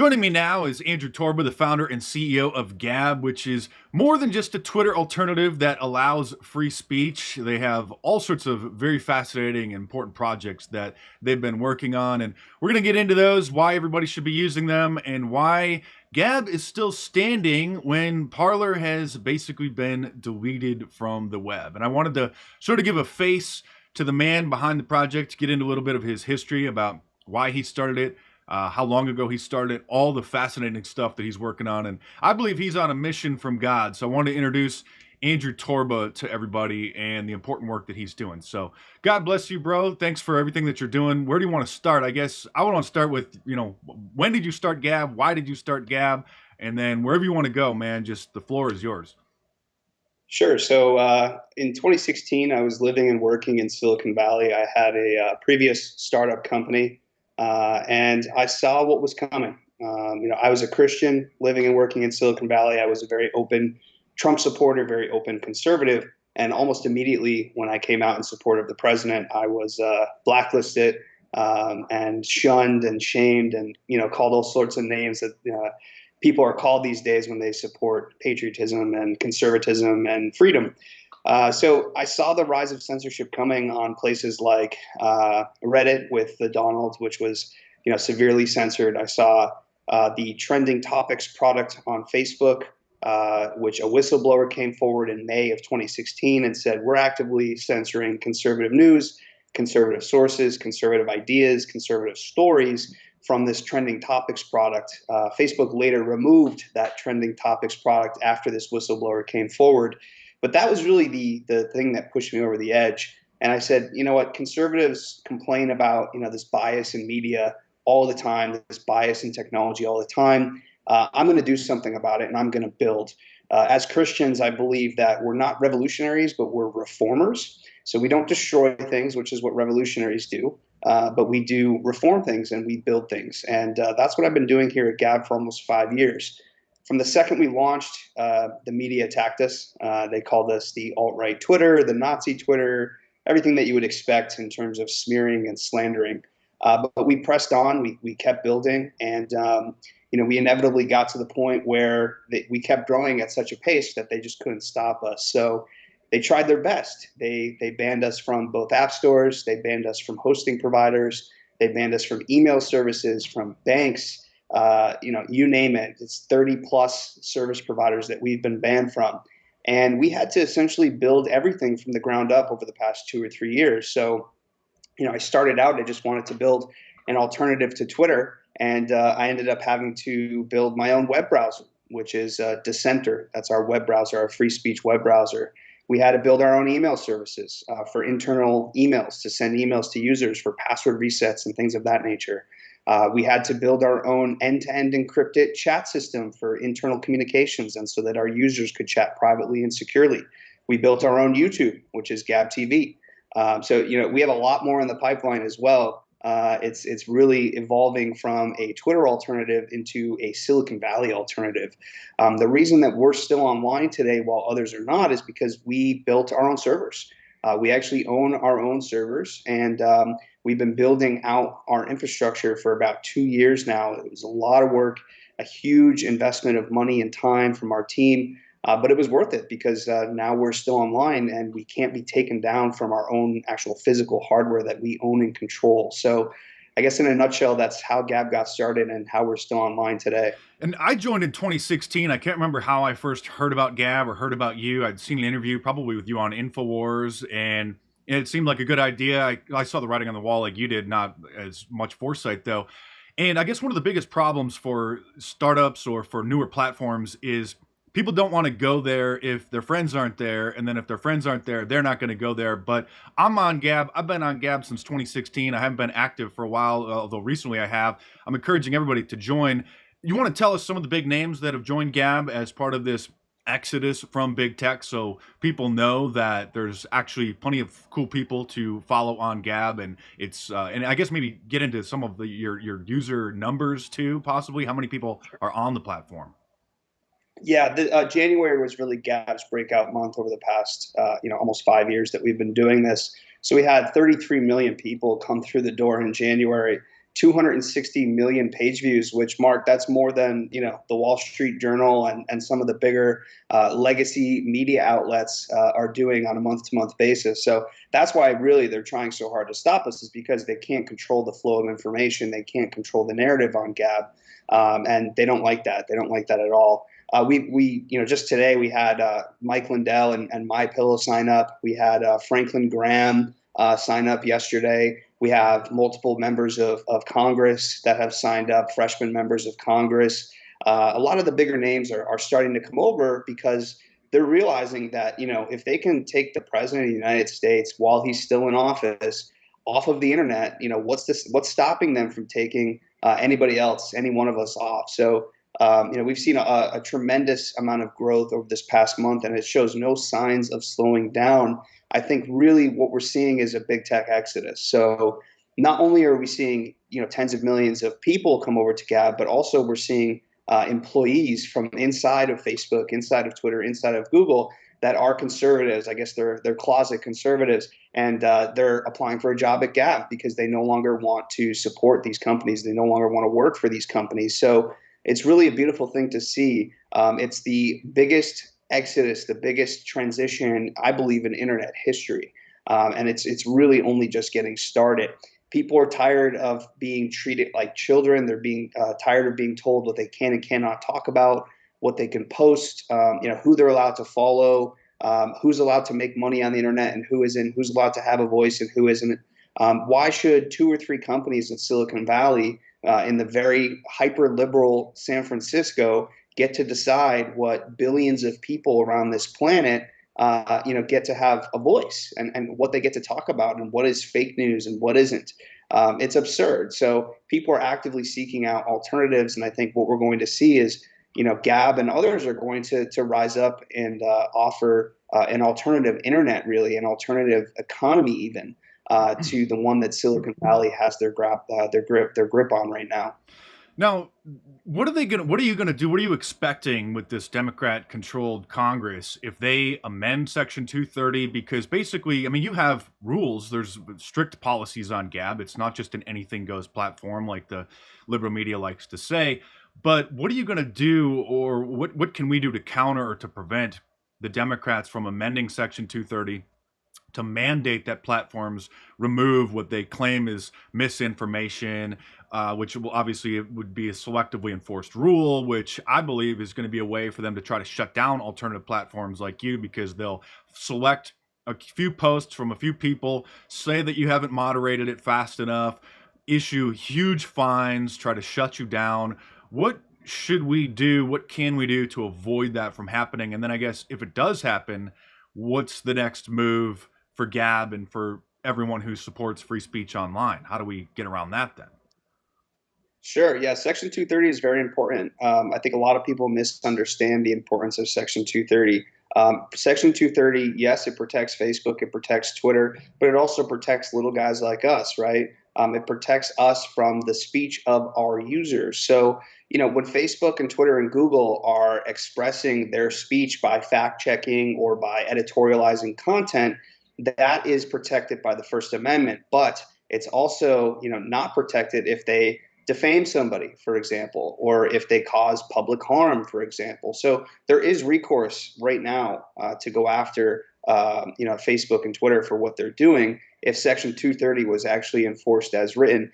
Joining me now is Andrew Torba, the founder and CEO of Gab, which is more than just a Twitter alternative that allows free speech. They have all sorts of very fascinating and important projects that they've been working on, and we're going to get into those, why everybody should be using them, and why Gab is still standing when Parler has basically been deleted from the web. And I wanted to sort of give a face to the man behind the project, get into a little bit of his history about why he started it, how long ago he started, all the fascinating stuff that he's working on. And I believe he's on a mission from God. So I want to introduce Andrew Torba to everybody and the important work that he's doing. So God bless you, bro. Thanks for everything that you're doing. Where do you want to start? I guess I want to start with, when did you start Gab? Why did you start Gab? And then wherever you want to go, man, just the floor is yours. Sure. So in 2016, I was living and working in Silicon Valley. I had a previous startup company, and I saw what was coming. I was a Christian living and working in Silicon Valley. I was a very open Trump supporter, very open conservative. And almost immediately when I came out in support of the president, I was blacklisted and shunned and shamed and, called all sorts of names that people are called these days when they support patriotism and conservatism and freedom. So I saw the rise of censorship coming on places like Reddit with the Donald, which was severely censored. I saw the trending topics product on Facebook, which a whistleblower came forward in May of 2016 and said, we're actively censoring conservative news, conservative sources, conservative ideas, conservative stories from this trending topics product. Facebook later removed that trending topics product after this whistleblower came forward. But that was really the thing that pushed me over the edge. And I said, you know what, conservatives complain about this bias in media all the time, this bias in technology all the time. I'm going to do something about it, and I'm going to build. As Christians, I believe that we're not revolutionaries, but we're reformers. So we don't destroy things, which is what revolutionaries do. But we do reform things and we build things. And that's what I've been doing here at Gab for almost 5 years. From the second we launched, the media attacked us. They called us the alt-right Twitter, the Nazi Twitter, everything that you would expect in terms of smearing and slandering. But we pressed on, we kept building, and we inevitably got to the point where we kept growing at such a pace that they just couldn't stop us. So they tried their best. They banned us from both app stores. They banned us from hosting providers. They banned us from email services, from banks. You name it. It's 30 plus service providers that we've been banned from. And we had to essentially build everything from the ground up over the past 2 or 3 years. So, I started out, I just wanted to build an alternative to Twitter. And I ended up having to build my own web browser, which is Dissenter. That's our web browser, our free speech web browser. We had to build our own email services for internal emails, to send emails to users for password resets and things of that nature. We had to build our own end-to-end encrypted chat system for internal communications, and so that our users could chat privately and securely. We built our own YouTube, which is Gab TV. So we have a lot more in the pipeline as well. It's really evolving from a Twitter alternative into a Silicon Valley alternative. The reason that we're still online today while others are not is because we built our own servers. We actually own our own servers, and we've been building out our infrastructure for about 2 years now. It was a lot of work, a huge investment of money and time from our team. But it was worth it because now we're still online and we can't be taken down from our own actual physical hardware that we own and control. So I guess in a nutshell, that's how Gab got started and how we're still online today. And I joined in 2016. I can't remember how I first heard about Gab or heard about you. I'd seen an interview probably with you on InfoWars, and it seemed like a good idea. I saw the writing on the wall like you did, not as much foresight though. And I guess one of the biggest problems for startups or for newer platforms is people don't want to go there if their friends aren't there. And then if their friends aren't there, they're not going to go there. But I'm on Gab. I've been on Gab since 2016. I haven't been active for a while, although recently I have. I'm encouraging everybody to join. You want to tell us some of the big names that have joined Gab as part of this exodus from big tech, so people know that there's actually plenty of cool people to follow on Gab, and it's and I guess maybe get into some of your user numbers too, possibly how many people are on the platform. Yeah, January was really Gab's breakout month over the past, almost 5 years that we've been doing this. So we had 33 million people come through the door in January, 260 million page views, which, Mark, that's more than the Wall Street Journal and some of the bigger legacy media outlets are doing on a month-to-month basis. So that's why really they're trying so hard to stop us, is because they can't control the flow of information, they can't control the narrative on Gab, and they don't like that. They don't like that at all. We just today we had Mike Lindell and My Pillow sign up. We had Franklin Graham sign up yesterday. We have multiple members of Congress that have signed up, freshman members of Congress. A lot of the bigger names are starting to come over because they're realizing that, if they can take the president of the United States while he's still in office off of the internet, what's stopping them from taking anybody else, any one of us off? So, we've seen a tremendous amount of growth over this past month, and it shows no signs of slowing down. I think really what we're seeing is a big tech exodus. So not only are we seeing tens of millions of people come over to Gab, but also we're seeing employees from inside of Facebook, inside of Twitter, inside of Google that are conservatives. I guess they're closet conservatives, and they're applying for a job at Gab because they no longer want to support these companies. They no longer want to work for these companies. So it's really a beautiful thing to see. It's the biggest exodus, the biggest transition, I believe, in internet history, and it's really only just getting started. People are tired of being treated like children. They're being tired of being told what they can and cannot talk about, what they can post, who they're allowed to follow, who's allowed to make money on the internet and who isn't, who's allowed to have a voice and who isn't. Why should two or three companies in Silicon Valley, in the very hyper liberal San Francisco, get to decide what billions of people around this planet, get to have a voice, and what they get to talk about, and what is fake news and what isn't? It's absurd. So people are actively seeking out alternatives, and I think what we're going to see is, Gab and others are going to rise up and offer an alternative internet, really an alternative economy, even to the one that Silicon Valley has their grip on right now. Now, what are you gonna do? What are you expecting with this Democrat-controlled Congress if they amend Section 230? Because basically, I mean, you have rules. There's strict policies on Gab. It's not just an anything goes platform like the liberal media likes to say. But what are you gonna do, or what can we do to counter or to prevent the Democrats from amending Section 230 to mandate that platforms remove what they claim is misinformation, which will obviously it would be a selectively enforced rule, which I believe is going to be a way for them to try to shut down alternative platforms like you, because they'll select a few posts from a few people, say that you haven't moderated it fast enough, issue huge fines, try to shut you down. What should we do? What can we do to avoid that from happening? And then I guess if it does happen, what's the next move for Gab and for everyone who supports free speech online? How do we get around that then? Sure. Yeah. Section 230 is very important. I think a lot of people misunderstand the importance of Section 230. Section 230, yes, it protects Facebook, it protects Twitter, but it also protects little guys like us, right? It protects us from the speech of our users. So, when Facebook and Twitter and Google are expressing their speech by fact checking or by editorializing content, that is protected by the First Amendment. But it's also, not protected if they defame somebody, for example, or if they cause public harm, for example. So there is recourse right now to go after, Facebook and Twitter for what they're doing if Section 230 was actually enforced as written.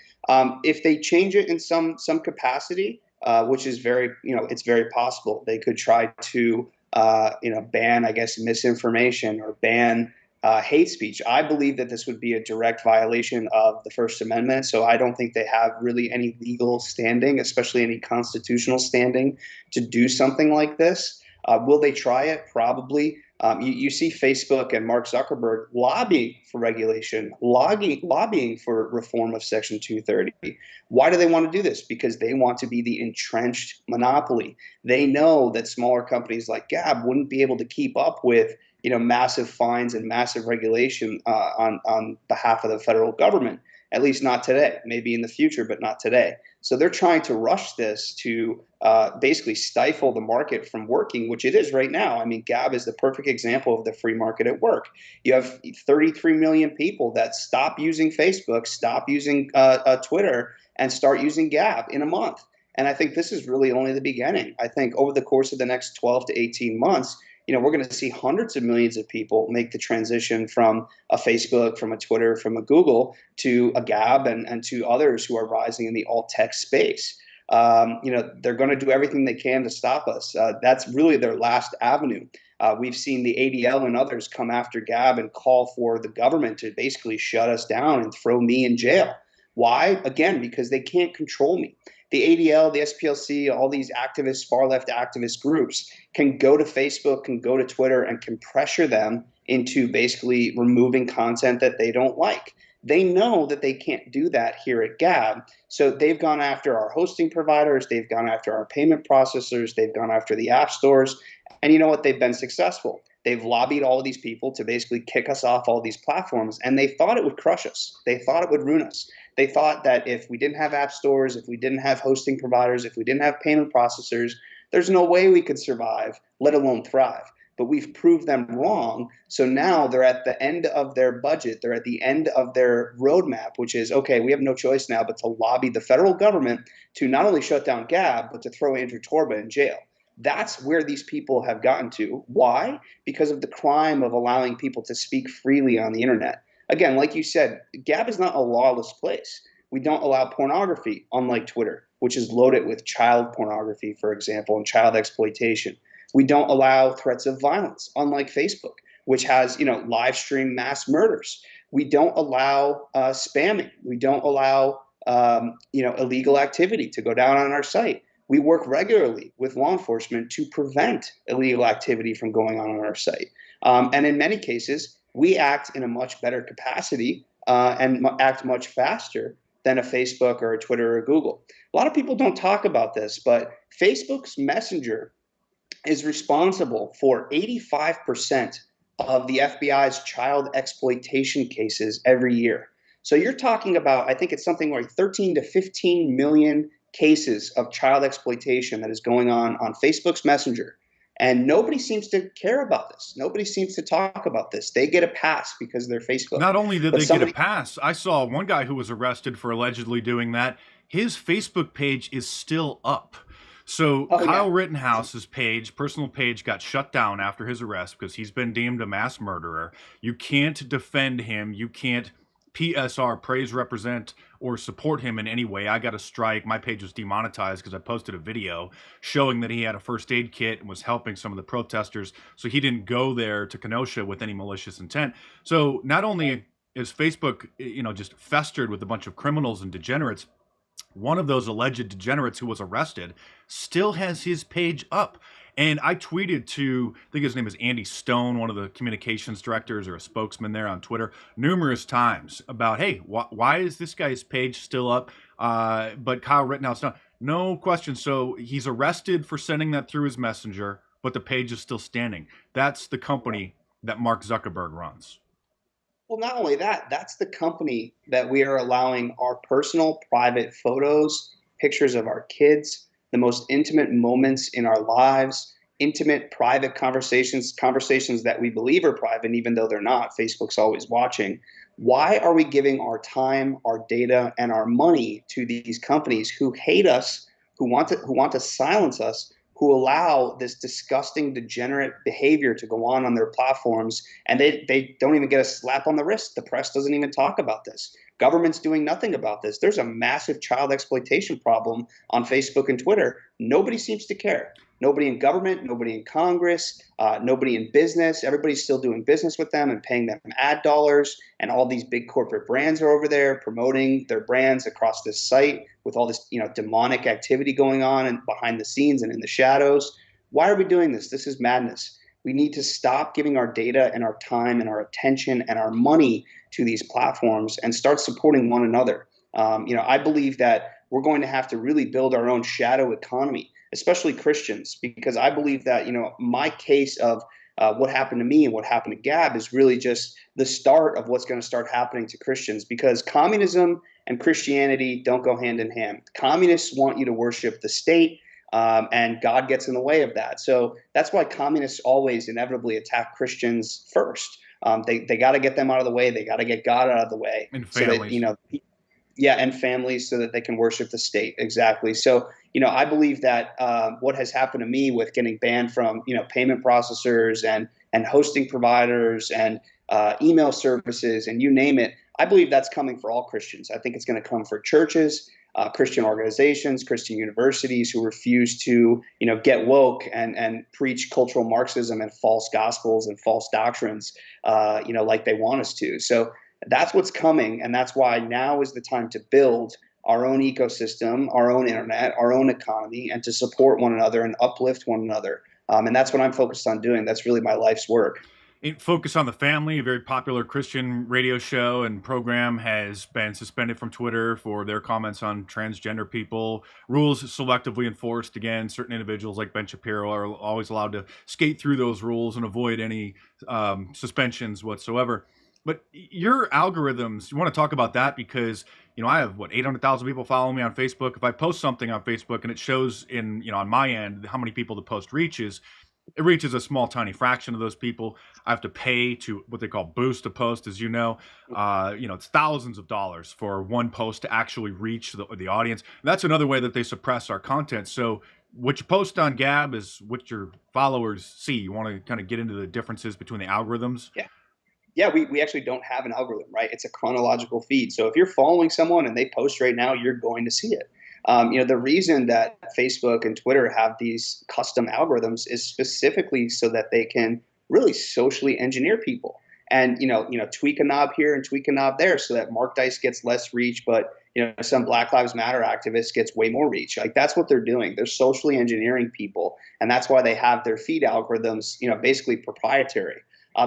If they change it in some capacity, which is very, it's very possible, they could try to, ban, I guess, misinformation or ban hate speech. I believe that this would be a direct violation of the First Amendment. So I don't think they have really any legal standing, especially any constitutional standing, to do something like this. Will they try it? Probably. You see Facebook and Mark Zuckerberg lobbying for regulation, lobbying for reform of Section 230. Why do they want to do this? Because they want to be the entrenched monopoly. They know that smaller companies like Gab wouldn't be able to keep up with massive fines and massive regulation on behalf of the federal government. At least not today. Maybe in the future, but not today. So they're trying to rush this to basically stifle the market from working, which it is right now. I mean, Gab is the perfect example of the free market at work. You have 33 million people that stop using Facebook, stop using Twitter, and start using Gab in a month. And I think this is really only the beginning. I think over the course of the next 12 to 18 months, we're going to see hundreds of millions of people make the transition from a Facebook, from a Twitter, from a Google to a Gab and to others who are rising in the alt tech space. They're going to do everything they can to stop us. That's really their last avenue. We've seen the ADL and others come after Gab and call for the government to basically shut us down and throw me in jail. Why? Again, because they can't control me. The ADL, the SPLC, all these activists, far left activist groups can go to Facebook, can go to Twitter, and can pressure them into basically removing content that they don't like. They know that they can't do that here at Gab. So they've gone after our hosting providers, they've gone after our payment processors, they've gone after the app stores. And you know what? They've been successful. They've lobbied all of these people to basically kick us off all these platforms, and they thought it would crush us. They thought it would ruin us. They thought that if we didn't have app stores, if we didn't have hosting providers, if we didn't have payment processors, there's no way we could survive, let alone thrive. But we've proved them wrong. So now they're at the end of their budget. They're at the end of their roadmap, which is, okay, we have no choice now but to lobby the federal government to not only shut down Gab, but to throw Andrew Torba in jail. That's where these people have gotten to. Why? Because of the crime of allowing people to speak freely on the internet. Again, like you said, Gab is not a lawless place. We don't allow pornography, unlike Twitter, which is loaded with child pornography, for example, and child exploitation. We don't allow threats of violence, unlike Facebook, which has, live stream mass murders. We don't allow spamming. We don't allow, illegal activity to go down on our site. We work regularly with law enforcement to prevent illegal activity from going on our site. And in many cases, we act in a much better capacity and act much faster than a Facebook or a Twitter or a Google. A lot of people don't talk about this, but Facebook's Messenger is responsible for 85% of the FBI's child exploitation cases every year. So you're talking about, I think it's something like 13 to 15 million cases of child exploitation that is going on Facebook's Messenger. And nobody seems to care about this. Nobody seems to talk about this. They get a pass because they're Facebook. Not only did But they get a pass, I saw one guy who was arrested for allegedly doing that. His Facebook page is still up. So Kyle Rittenhouse's personal page, got shut down after his arrest because he's been deemed a mass murderer. You can't defend him. You can't PSR, praise, represent, or support him in any way. I got a strike. My page was demonetized because I posted a video showing that he had a first aid kit and was helping some of the protesters. So he didn't go there to Kenosha with any malicious intent. So not only is Facebook, just festered with a bunch of criminals and degenerates, one of those alleged degenerates who was arrested still has his page up. And I tweeted to, I think his name is Andy Stone, one of the communications directors or a spokesman there on Twitter, numerous times about, hey, why is this guy's page still up? But Kyle Rittenhouse, no question. So he's arrested for sending that through his messenger, but the page is still standing. That's the company that Mark Zuckerberg runs. Well, not only that, that's the company that we are allowing our personal private photos, pictures of our kids, the most intimate moments in our lives, intimate private conversations that we believe are private, even though they're not. Facebook's always watching. Why are we giving our time, our data, and our money to these companies who hate us, who want to silence us, who allow this disgusting, degenerate behavior to go on their platforms, and they don't even get a slap on the wrist? The press doesn't even talk about this. Government's doing nothing about this. There's a massive child exploitation problem on Facebook and Twitter. Nobody seems to care. Nobody in government, nobody in Congress, nobody in business. Everybody's still doing business with them and paying them ad dollars. And all these big corporate brands are over there promoting their brands across this site with all this, demonic activity going on and behind the scenes and in the shadows. Why are we doing this? This is madness. We need to stop giving our data and our time and our attention and our money to these platforms and start supporting one another. I believe that we're going to have to really build our own shadow economy, especially Christians, because I believe that, my case of what happened to me and what happened to Gab is really just the start of what's going to start happening to Christians, because communism and Christianity don't go hand in hand. Communists want you to worship the state, and God gets in the way of that. So that's why communists always inevitably attack Christians first. They got to get them out of the way. They got to get God out of the way. And so that, Yeah, and families so that they can worship the state. Exactly. So, I believe that what has happened to me with getting banned from, payment processors and hosting providers and email services and you name it, I believe that's coming for all Christians. I think it's going to come for churches, Christian organizations, Christian universities who refuse to, get woke and preach cultural Marxism and false gospels and false doctrines, like they want us to. So that's what's coming, and that's why now is the time to build our own ecosystem, our own internet, our own economy, and to support one another and uplift one another. And that's what I'm focused on doing. That's really my life's work. Focus on the Family, a very popular Christian radio show and program, has been suspended from Twitter for their comments on transgender people. Rules selectively enforced. Again, certain individuals like Ben Shapiro are always allowed to skate through those rules and avoid any suspensions whatsoever. But your algorithms, you want to talk about that because I have 800,000 people following me on Facebook. If I post something on Facebook and it shows in on my end how many people the post reaches, it reaches a small, tiny fraction of those people. I have to pay to what they call boost a post, as you know. It's thousands of dollars for one post to actually reach the audience. And that's another way that they suppress our content. So what you post on Gab is what your followers see. You want to kind of get into the differences between the algorithms. Yeah. Yeah, we actually don't have an algorithm, right? It's a chronological feed. So if you're following someone and they post right now, you're going to see it. The reason that Facebook and Twitter have these custom algorithms is specifically so that they can really socially engineer people and tweak a knob here and tweak a knob there so that Mark Dice gets less reach, but some Black Lives Matter activist gets way more reach. Like that's what they're doing. They're socially engineering people, and that's why they have their feed algorithms, basically proprietary.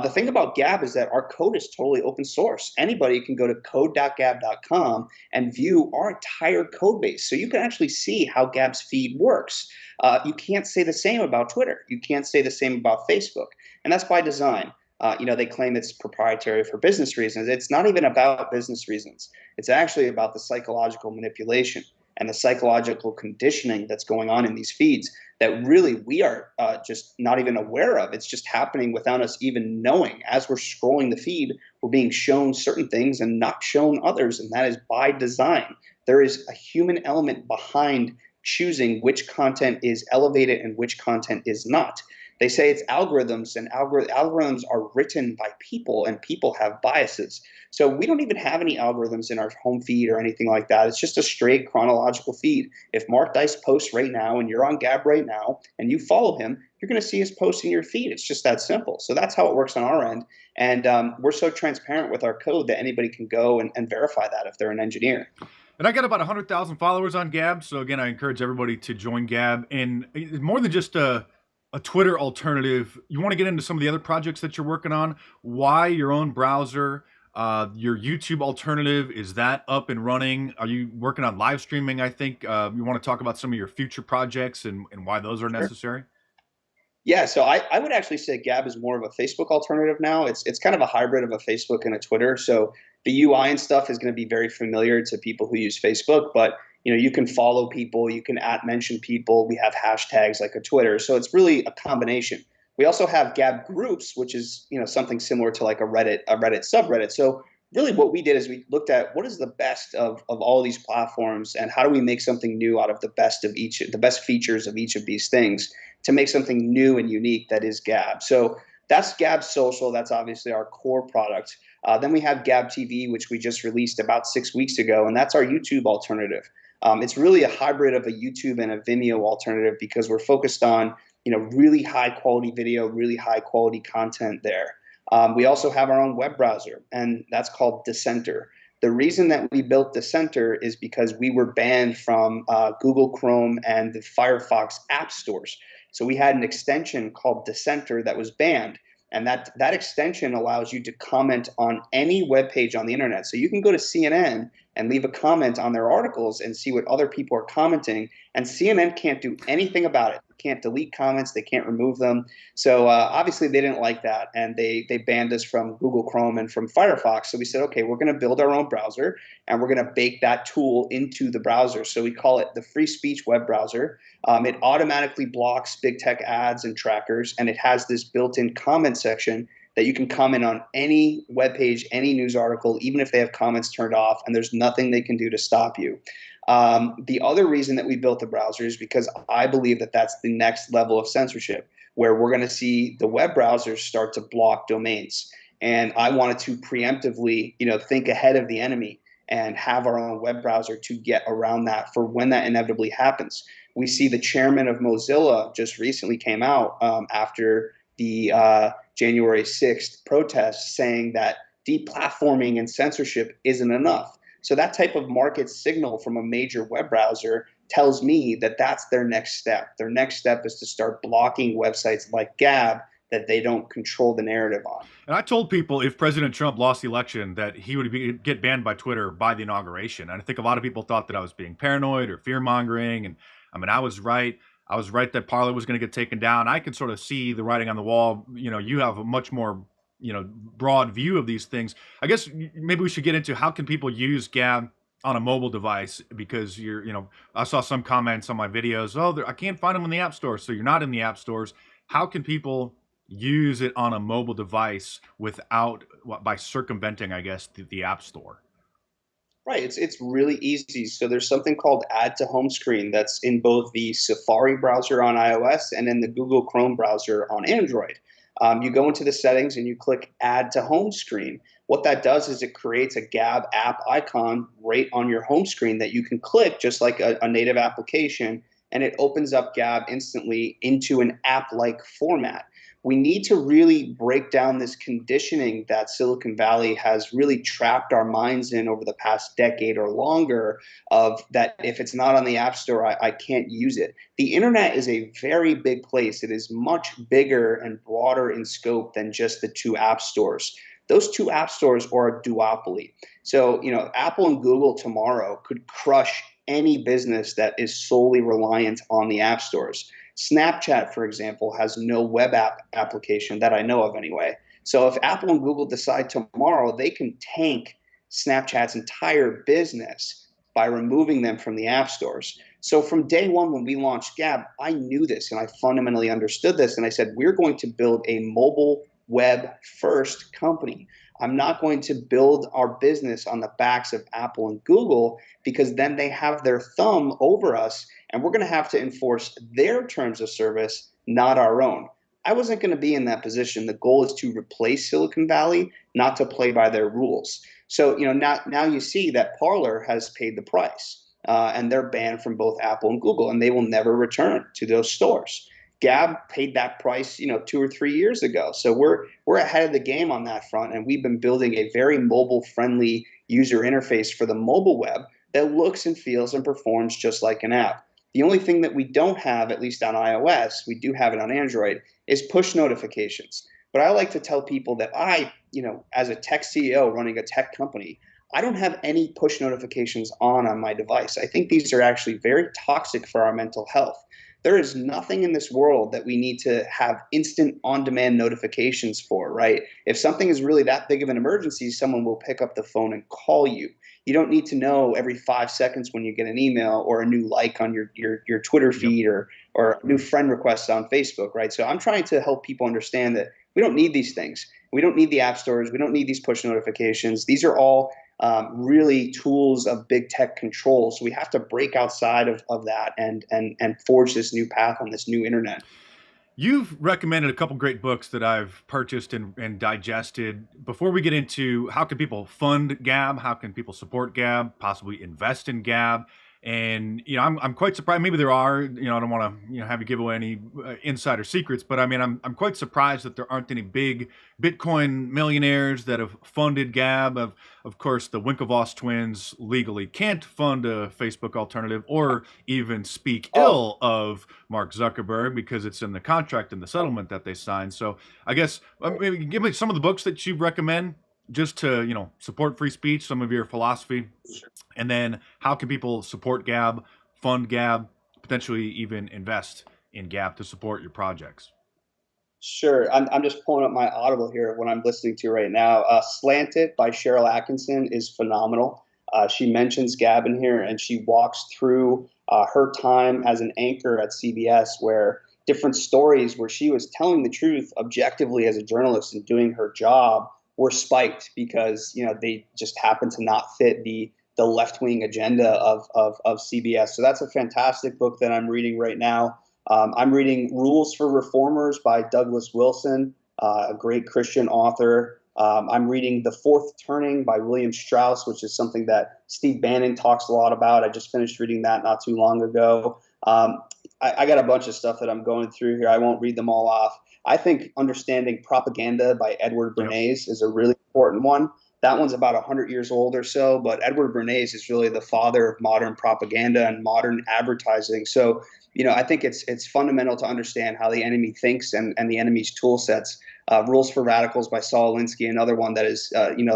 The thing about Gab is that our code is totally open source. Anybody can go to code.gab.com and view our entire code base. So you can actually see how Gab's feed works. You can't say the same about Twitter. You can't say the same about Facebook. And that's by design. They claim it's proprietary for business reasons. It's not even about business reasons. It's actually about the psychological manipulation and the psychological conditioning that's going on in these feeds that really we are just not even aware of. It's just happening without us even knowing. As we're scrolling the feed, we're being shown certain things and not shown others, and that is by design. There is a human element behind choosing which content is elevated and which content is not. They say it's algorithms, and algorithms are written by people, and people have biases. So we don't even have any algorithms in our home feed or anything like that. It's just a straight chronological feed. If Mark Dice posts right now and you're on Gab right now and you follow him, you're going to see his post in your feed. It's just that simple. So that's how it works on our end. And we're so transparent with our code that anybody can go and verify that if they're an engineer. And I got about 100,000 followers on Gab. So again, I encourage everybody to join Gab. And more than just a Twitter alternative, you want to get into some of the other projects that you're working on. Why your own browser? Your YouTube alternative, is that up and running? Are you working on live streaming? I think you want to talk about some of your future projects and why those are necessary. Yeah, so I would actually say Gab is more of a Facebook alternative now. It's kind of a hybrid of a Facebook and a Twitter. So the UI and stuff is going to be very familiar to people who use Facebook, but you can follow people, you can mention people. We have hashtags like a Twitter, so it's really a combination. We also have Gab groups, which is something similar to like a Reddit subreddit. So really, what we did is we looked at what is the best of all these platforms, and how do we make something new out of the best of each, the best features of each of these things, to make something new and unique that is Gab. So that's Gab Social. That's obviously our core product. Then we have Gab TV, which we just released about 6 weeks ago, and that's our YouTube alternative. It's really a hybrid of a YouTube and a Vimeo alternative because we're focused on really high quality video, really high quality content there. We also have our own web browser, and that's called Dissenter. The reason that we built Dissenter is because we were banned from Google Chrome and the Firefox app stores. So we had an extension called Dissenter that was banned. And that extension allows you to comment on any web page on the internet. So you can go to CNN and leave a comment on their articles and see what other people are commenting. And CNN can't do anything about it. They can't delete comments. They can't remove them. So obviously they didn't like that. And they banned us from Google Chrome and from Firefox. So we said, okay, we're going to build our own browser, and we're going to bake that tool into the browser. So we call it the Free Speech Web Browser. It automatically blocks big tech ads and trackers, and it has this built-in comment section that you can comment on any web page, any news article, even if they have comments turned off, and there's nothing they can do to stop you. The other reason that we built the browser is because I believe that that's the next level of censorship, where we're going to see the web browsers start to block domains. And I wanted to preemptively, think ahead of the enemy and have our own web browser to get around that for when that inevitably happens. We see the chairman of Mozilla just recently came out after the January 6th protests saying that deplatforming and censorship isn't enough. So that type of market signal from a major web browser tells me that that's their next step. Their next step is to start blocking websites like Gab that they don't control the narrative on. And I told people if President Trump lost the election that he would get banned by Twitter by the inauguration. And I think a lot of people thought that I was being paranoid or fear mongering. And I mean, I was right. I was right that Parler was going to get taken down. I could sort of see the writing on the wall. You have a much more broad view of these things. I guess maybe we should get into how can people use Gab on a mobile device, because I saw some comments on my videos. Oh, I can't find them in the app store. So you're not in the app stores. How can people use it on a mobile device without by circumventing, I guess, the app store? Right. It's really easy. So there's something called Add to Home Screen that's in both the Safari browser on iOS and in the Google Chrome browser on Android. You go into the settings and you click Add to Home Screen. What that does is it creates a Gab app icon right on your home screen that you can click just like a native application, and it opens up Gab instantly into an app-like format. We need to really break down this conditioning that Silicon Valley has really trapped our minds in over the past decade or longer, of that if it's not on the App Store, I can't use it. The internet is a very big place. It is much bigger and broader in scope than just the two app stores. Those two app stores are a duopoly. So, Apple and Google tomorrow could crush any business that is solely reliant on the app stores. Snapchat, for example, has no web app application that I know of anyway. So if Apple and Google decide tomorrow, they can tank Snapchat's entire business by removing them from the app stores. So from day one, when we launched Gab, I knew this and I fundamentally understood this. And I said, we're going to build a mobile web first company. I'm not going to build our business on the backs of Apple and Google, because then they have their thumb over us and we're going to have to enforce their terms of service, not our own. I wasn't going to be in that position. The goal is to replace Silicon Valley, not to play by their rules. So, now you see that Parler has paid the price, and they're banned from both Apple and Google, and they will never return to those stores. Gab paid that price, 2 or 3 years ago. So we're ahead of the game on that front, and we've been building a very mobile-friendly user interface for the mobile web that looks and feels and performs just like an app. The only thing that we don't have, at least on iOS, we do have it on Android, is push notifications. But I like to tell people that as a tech CEO running a tech company, I don't have any push notifications on my device. I think these are actually very toxic for our mental health. There is nothing in this world that we need to have instant on-demand notifications for, right? If something is really that big of an emergency, someone will pick up the phone and call you. You don't need to know every 5 seconds when you get an email or a new like on your Twitter feed, or a new friend request on Facebook, right? So I'm trying to help people understand that we don't need these things. We don't need the app stores. We don't need these push notifications. These are all really tools of big tech control. So we have to break outside of that and forge this new path on this new internet. You've recommended a couple great books that I've purchased and digested. Before we get into how can people fund Gab, how can people support Gab, possibly invest in Gab, and I'm quite surprised. Maybe there are. I don't want to have you give away any insider secrets, but I mean I'm quite surprised that there aren't any big Bitcoin millionaires that have funded Gab. Of course, the Winklevoss twins legally can't fund a Facebook alternative or even speak ill of Mark Zuckerberg because it's in the contract and the settlement that they signed. So I guess maybe give me some of the books that you recommend just to support free speech, some of your philosophy, and then how can people support Gab, fund Gab, potentially even invest in Gab to support your projects? Sure. I'm just pulling up my Audible here, what I'm listening to right now. Slanted by Cheryl Atkinson is phenomenal. She mentions Gab in here, and she walks through her time as an anchor at CBS, where different stories where she was telling the truth objectively as a journalist and doing her job were spiked because they just happened to not fit the left wing agenda of CBS. So that's a fantastic book that I'm reading right now. I'm reading Rules for Reformers by Douglas Wilson, a great Christian author. I'm reading The Fourth Turning by William Strauss, which is something that Steve Bannon talks a lot about. I just finished reading that not too long ago. I got a bunch of stuff that I'm going through here. I won't read them all off. I think understanding propaganda by Edward Yep. Bernays is a really important one. That one's about 100 years old or so, but Edward Bernays is really the father of modern propaganda and modern advertising. So, I think it's fundamental to understand how the enemy thinks and the enemy's tool sets. Rules for Radicals by Saul Alinsky, another one that is,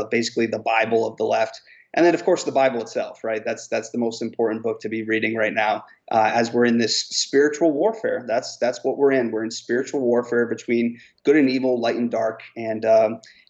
basically the Bible of the left. And then, of course, the Bible itself, right? That's the most important book to be reading right now, as we're in this spiritual warfare. That's what we're in. We're in spiritual warfare between good and evil, light and dark, and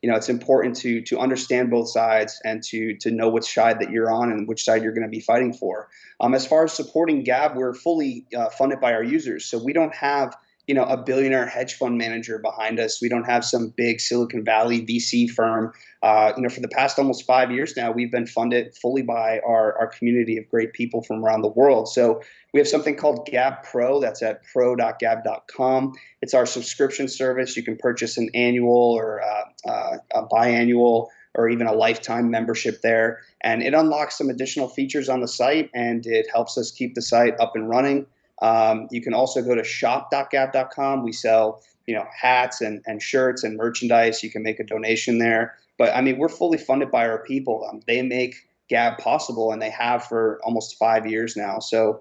it's important to understand both sides and to know which side that you're on and which side you're going to be fighting for. As far as supporting Gab, we're fully funded by our users, so we don't have a billionaire hedge fund manager behind us. We don't have some big Silicon Valley VC firm. For the past almost 5 years now, we've been funded fully by our community of great people from around the world. So we have something called Gab Pro. That's at pro.gab.com. It's our subscription service. You can purchase an annual or a biannual or even a lifetime membership there. And it unlocks some additional features on the site, and it helps us keep the site up and running. You can also go to shop.gab.com. We sell, hats and shirts and merchandise. You can make a donation there. But I mean, we're fully funded by our people. They make Gab possible, and they have for almost 5 years now. So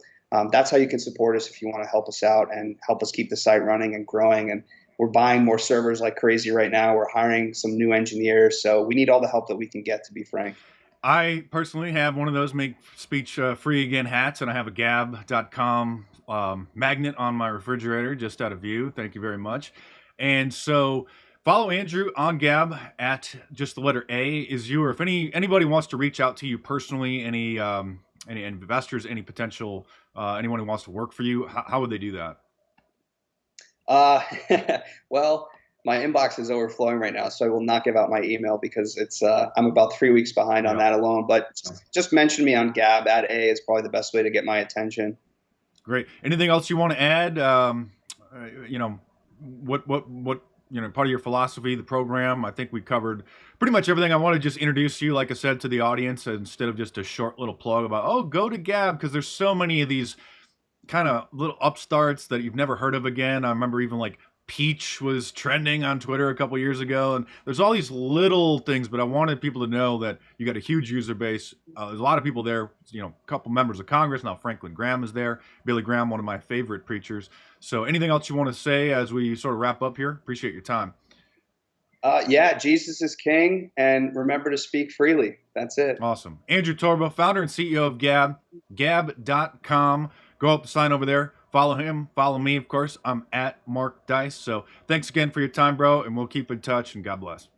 that's how you can support us if you want to help us out and help us keep the site running and growing. And we're buying more servers like crazy right now. We're hiring some new engineers. So we need all the help that we can get, to be frank. I personally have one of those make speech free again hats, and I have a gab.com magnet on my refrigerator just out of view. Thank you very much. And so follow Andrew on Gab at just the letter A is you, or if anybody wants to reach out to you personally, any investors, any potential anyone who wants to work for you, how would they do that? Uh, well, my inbox is overflowing right now, so I will not give out my email because I'm about 3 weeks behind on Yeah. that alone. But just mention me on Gab at A is probably the best way to get my attention. Great. Anything else you want to add? You know, what part of your philosophy, the program? I think we covered pretty much everything. I want to just introduce you, like I said, to the audience instead of just a short little plug about go to Gab, because there's so many of these kind of little upstarts that you've never heard of again. I remember even like Peach was trending on Twitter a couple years ago, and there's all these little things. But I wanted people to know that you got a huge user base. There's a lot of people there. A couple members of Congress now. Franklin Graham is there. Billy Graham, one of my favorite preachers. So, anything else you want to say as we sort of wrap up here? Appreciate your time. Yeah, Jesus is King, and remember to speak freely. That's it. Awesome. Andrew Torba, founder and CEO of Gab, gab.com. Go up the sign over there. Follow him. Follow me, of course. I'm at Mark Dice. So thanks again for your time, bro, and we'll keep in touch, and God bless.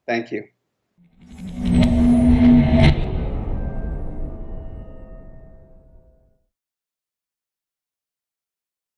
Thank you.